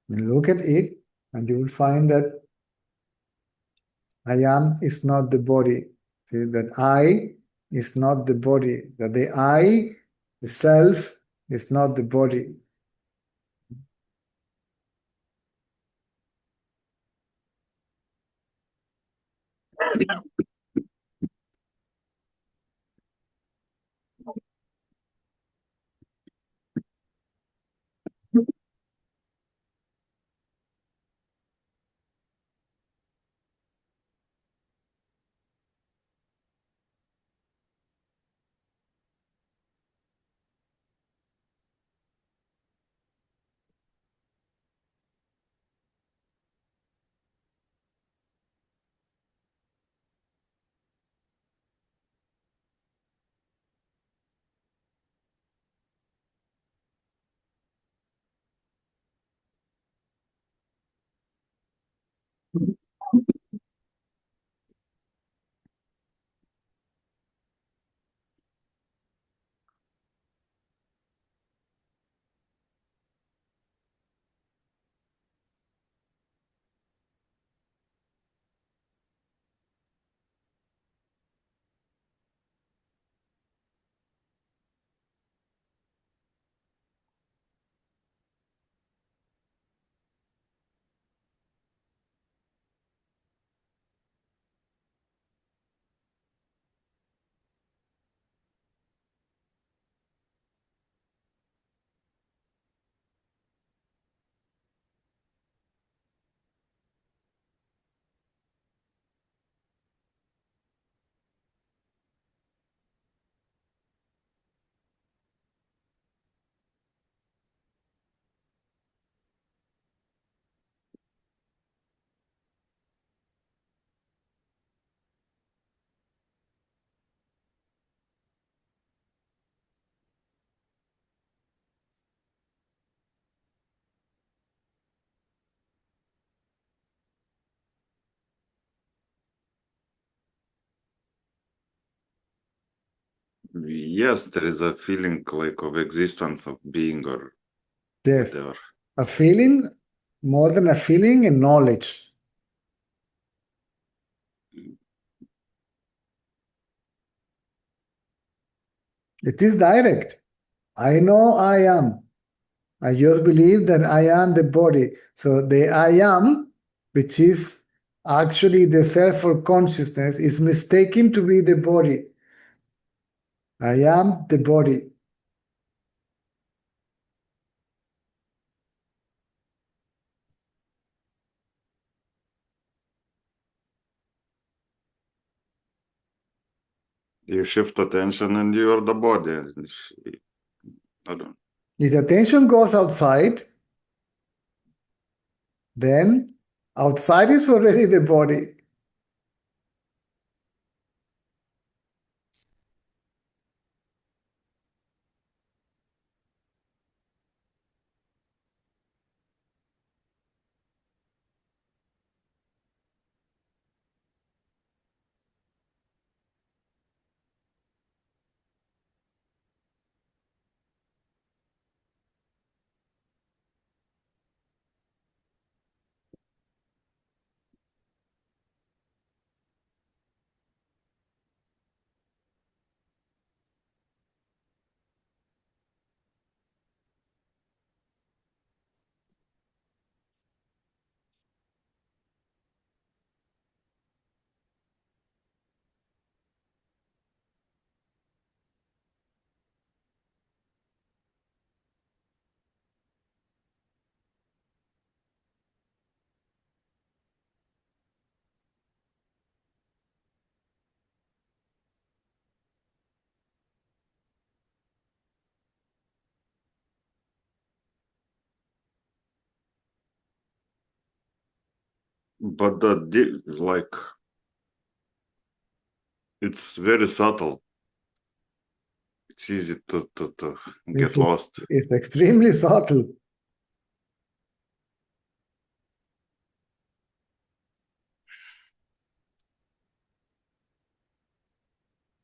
And look at it, and you will find that I am is not the body. See, that I is not the body. That the I, the self, is not the body. Yes, there is a feeling like of existence of being or Yes. whatever. A feeling, more than a feeling, a knowledge. It is direct. I know I am. I just believe that I am the body. So the I am, which is actually the self or consciousness, is mistaken to be the body. I am the body. You shift attention and you're the body. I don't. If the attention goes outside, then outside is already the body. But like, it's very subtle. It's easy to get lost. It's extremely subtle.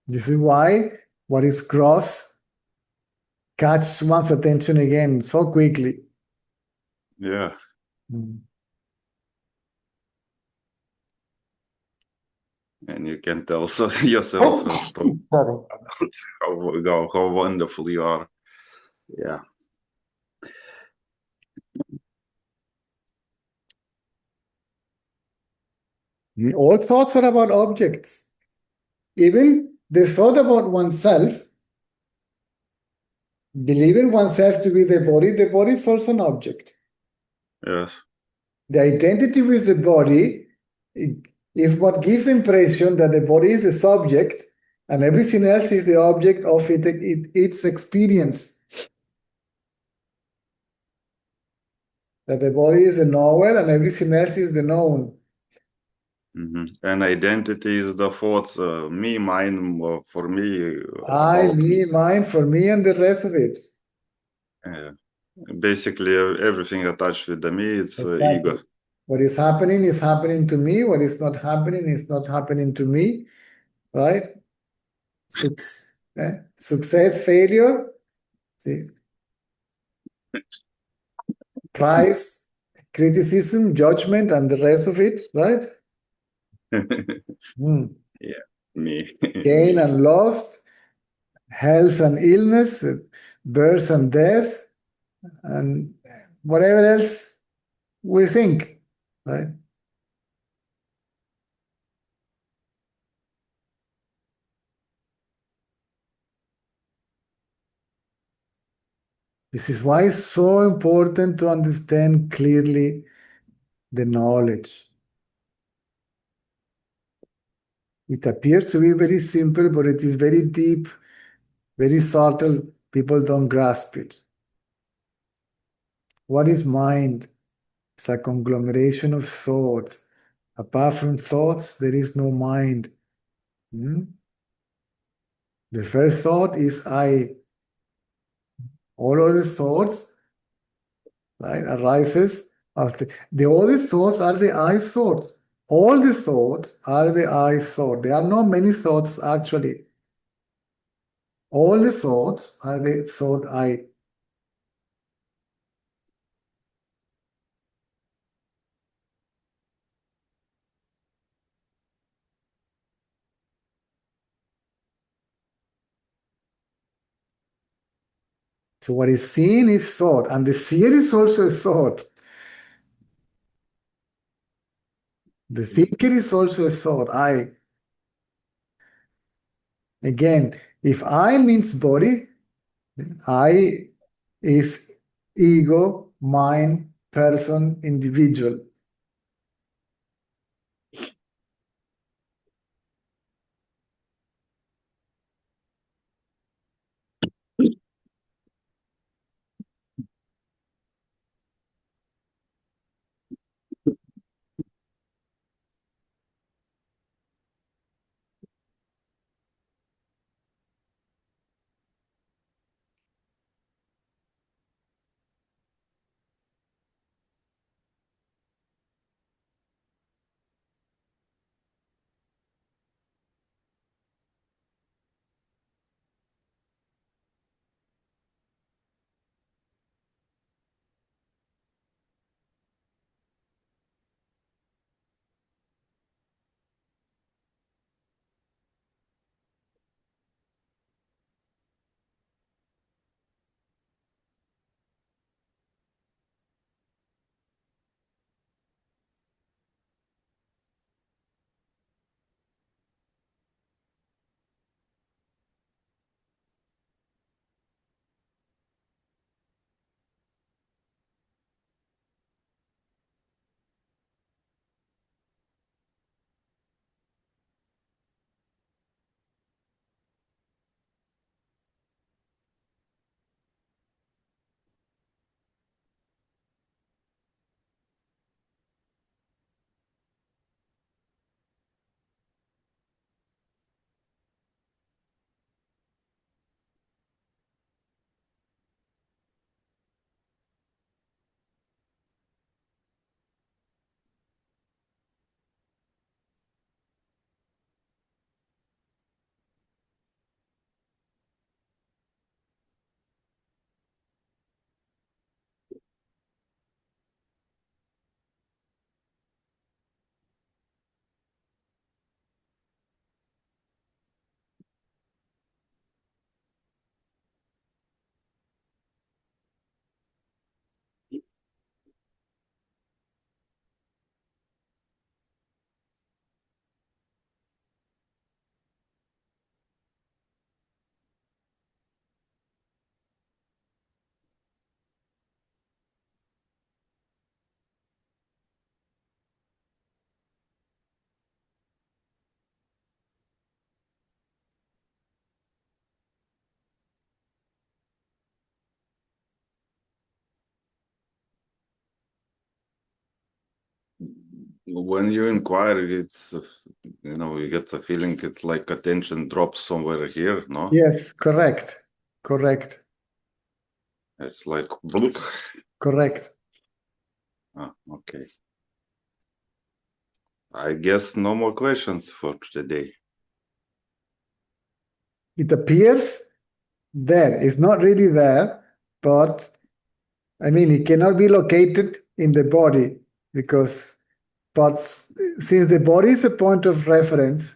This is why what is gross catches one's attention again so quickly. Yeah. And you can tell yourself how wonderful you are. Yeah. All thoughts are about objects. Even the thought about oneself, believing oneself to be the body is also an object. Yes. The identity with the body is what gives the impression that the body is the subject and everything else is the object of its experience. That the body is the knower and everything else is the known. And identity is the thoughts, me, mine, for me. I, me, mine, for me, and the rest of it. Basically, everything attached with the me, it's Exactly. ego. What is happening to me. What is not happening to me. Right? Success, failure, see, price, criticism, judgment, and the rest of it, right? Yeah, me. Gain and loss, health and illness, birth and death, and whatever else we think, right? This is why it's so important to understand clearly the knowledge. It appears to be very simple, but it is very deep, very subtle. People don't grasp it. What is mind? It's a conglomeration of thoughts. Apart from thoughts, there is no mind. The first thought is I. All other thoughts, right, arises after. The other thoughts are the I thoughts. All the thoughts are the I thought. There are not many thoughts actually. All the thoughts are the thought I. So what is seen is thought, and the seer is also a thought. The thinker is also a thought. Again, if I means body, I is ego, mind, person, individual. When you inquire, it's, you get the feeling it's like attention drops somewhere here, no? Yes, correct. Correct. It's like, bloop. Correct. Okay. I guess no more questions for today. It appears there. It's not really there, but I mean, it cannot be located in the body but since the body is a point of reference,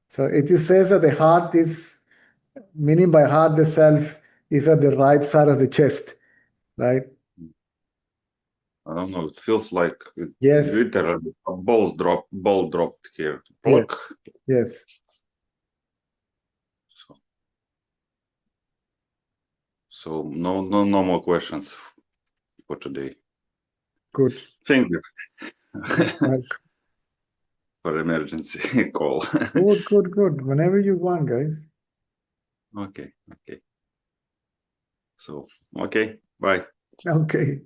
so it says that the heart is, meaning by heart, the self is at the right side of the chest, right? I don't know. It feels like it Yes. literally a ball dropped here. Yes. Block. Yes. So no more questions for today. Good. Thank you Welcome. for emergency call. Good. Whenever you want, guys. Okay. So, okay, bye. Okay.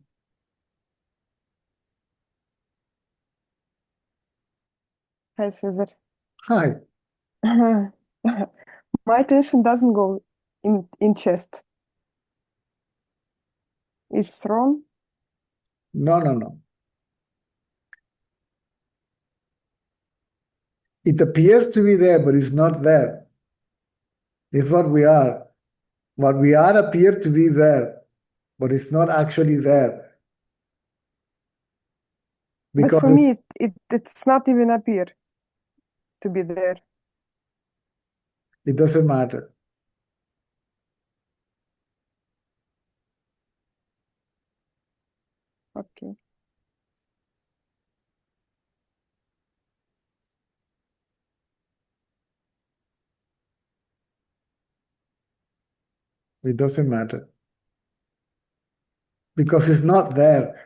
Hi, Cesar. Hi. My attention doesn't go in chest. It's wrong. No. It appears to be there, but it's not there. It's what we are. What we are appears to be there, but it's not actually there. But for me, it's not even appear to be there. It doesn't matter. Okay. It doesn't matter. Because it's not there.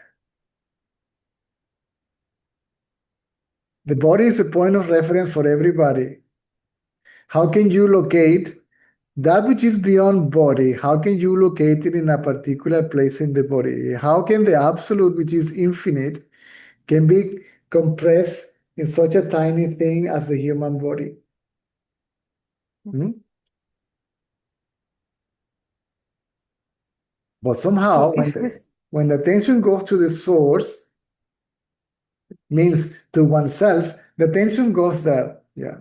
The body is a point of reference for everybody. How can you locate that which is beyond body? How can you locate it in a particular place in the body? How can the absolute, which is infinite, can be compressed in such a tiny thing as the human body? Hmm? But somehow, So if we when the attention goes to the source, means to oneself, the attention goes there. Yeah.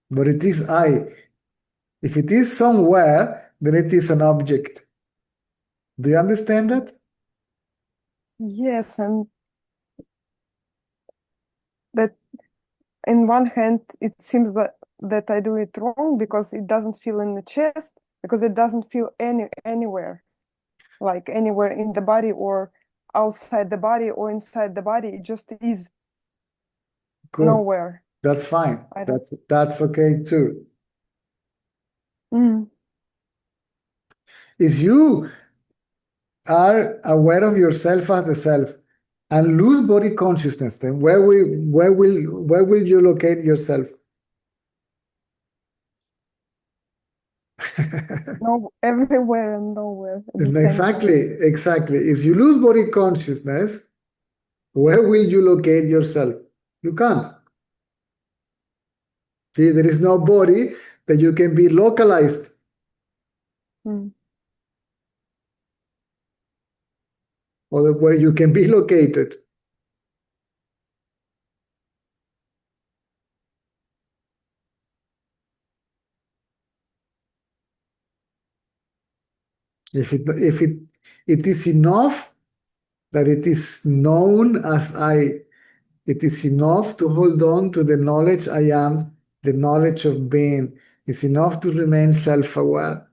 But it is I. If it is somewhere, then it is an object. Do you understand that? yes, and that in one hand it seems that I do it wrong because it doesn't feel in the chest, because it doesn't feel anywhere, like anywhere in the body or outside the body or inside the body. It just is Good. nowhere. That's fine. I don't- That's okay too. Mm. If you are aware of yourself as the self and lose body consciousness, then where will you locate yourself? No, everywhere and nowhere at the same Exactly, time. exactly. If you lose body consciousness, where will you locate yourself? You can't. See, there is no body that you can be localized. Mm. Or where you can be located. If it is enough that it is known as I, it is enough to hold on to the knowledge I am, the knowledge of being. It's enough to remain self-aware.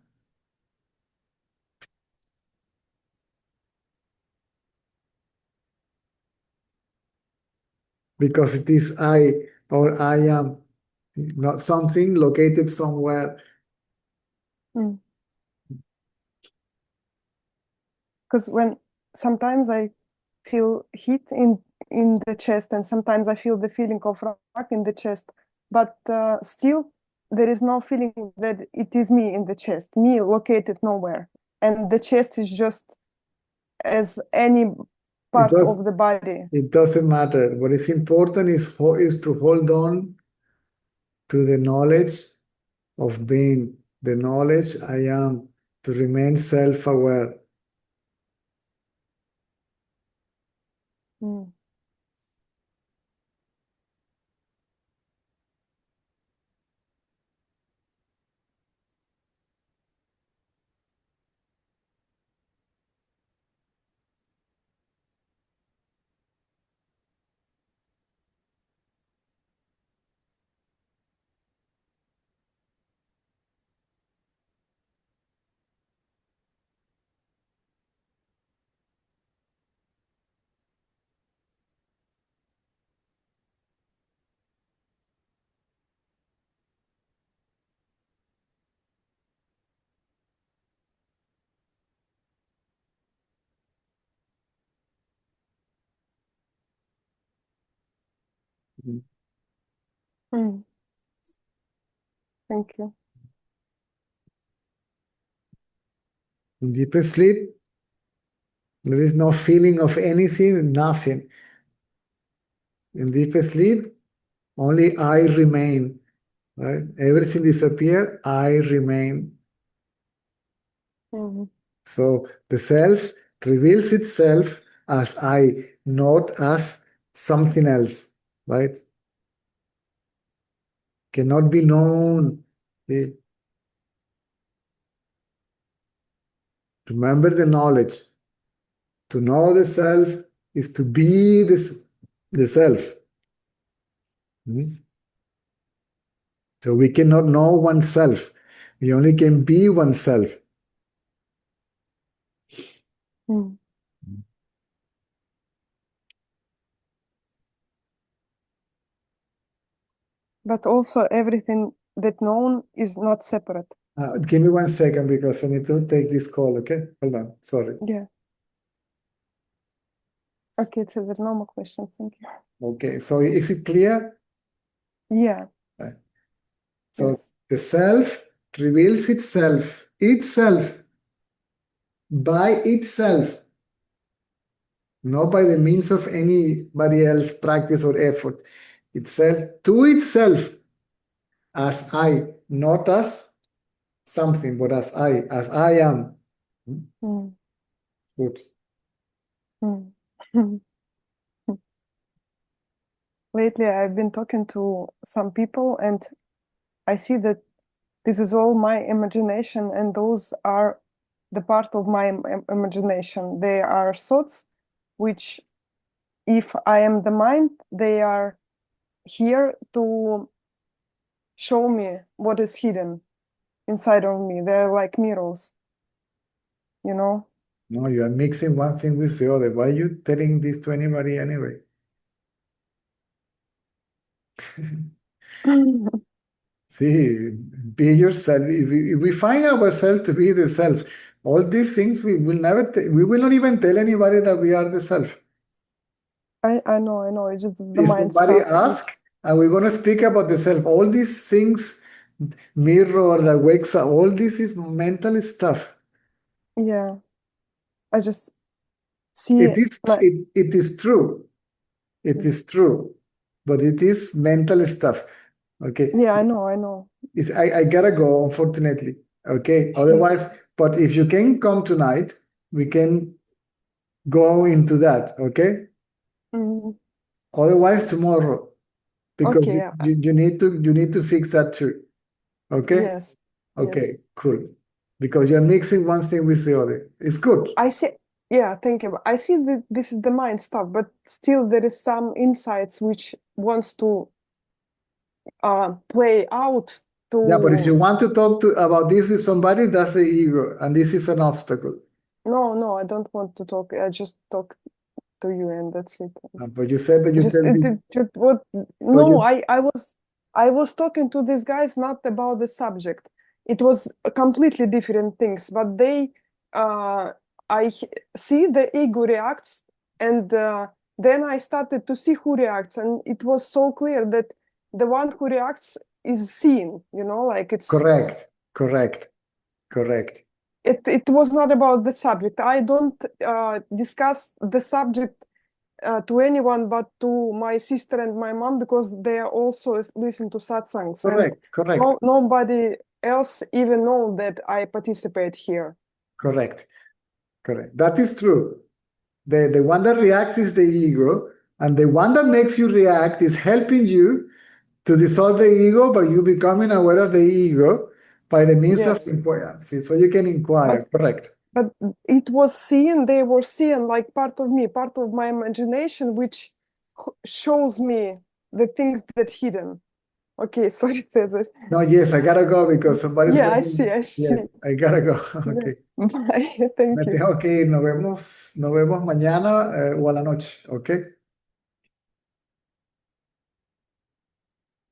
Because it is I or I am, not something located somewhere. Mm. Because when sometimes I feel heat in the chest, and sometimes I feel the feeling of rock in the chest, but still there is no feeling that it is me in the chest, me located nowhere, and the chest is just as any part of the body. It doesn't matter. What is important is to hold on to the knowledge of being, the knowledge I am, to remain self-aware. Mm. Mm. Thank you. In deeper sleep, there is no feeling of anything, nothing. In deeper sleep, only I remain. Right? Everything disappears, I remain. Mm. So the self reveals itself as I, not as something else, right? Cannot be known. See? Remember the knowledge. To know the self is to be the self. Mm. So we cannot know oneself. We only can be oneself. Mm. But also everything that known is not separate. Give me 1 second because I need to take this call, okay? Hold on, sorry. Yeah. Okay, so there's no more questions. Thank you. Okay, so is it clear? Yeah. Right. So Yes. the self reveals itself by itself, not by the means of anybody else practice or effort. Itself to itself as I, not as something, but as I am. Mm. Good. Mm. Lately, I've been talking to some people, and I see that this is all my imagination, and those are the part of my imagination. They are thoughts which, if I am the mind, they are here to show me what is hidden inside of me. They're like mirrors, you know? No, you are mixing one thing with the other. Why are you telling this to anybody anyway? See, be yourself. If we find ourselves to be the self, all these things we will never, we will not even tell anybody that we are the self. I know. It's just the If mind somebody stuff. asks, and we're going to speak about the self, all these things, mirror that wakes up, all this is mental stuff. Yeah. I just see It is true. It is true, but it is mental stuff. Okay. Yeah, I know. I gotta go, unfortunately. Okay. Otherwise, but if you can come tonight, we can go into that. Okay. Mhm. Otherwise, tomorrow, because Okay, yeah. you need to fix that too. Okay. Yes. Okay. Yes. Cool. Because you're mixing one thing with the other. It's good. I see. Yeah, thank you. I see that this is the mind stuff, but still there is some insights which wants to play out to. Yeah, but if you want to talk about this with somebody, that's the ego, and this is an obstacle. No, I don't want to talk. I just talk to you, and that's it. But you said that you Just tell it, this. it, just what? But No, you, I was talking to these guys not about the subject. It was completely different things, but they see the ego reacts, and then I started to see who reacts, and it was so clear that the one who reacts is seen, like it's correct. it was not about the subject. I don't discuss the subject to anyone but to my sister and my mom, because they are also listen to satsangs. Correct. Nobody else even know that I participate here. Correct. That is true. The one that reacts is the ego, and the one that makes you react is helping you to dissolve the ego by you becoming aware of the ego by the means Yes. of inquiry. So you can inquire. Correct. But it was seen, they were seen like part of me, part of my imagination, which shows me the things that hidden. Okay, sorry, Cesar. No, yes, I gotta go because somebody's Yeah, I waiting. see. Yes, I gotta go. Okay. Bye, thank Me you. tengo que ir. Nos vemos mañana o a la noche. Ok.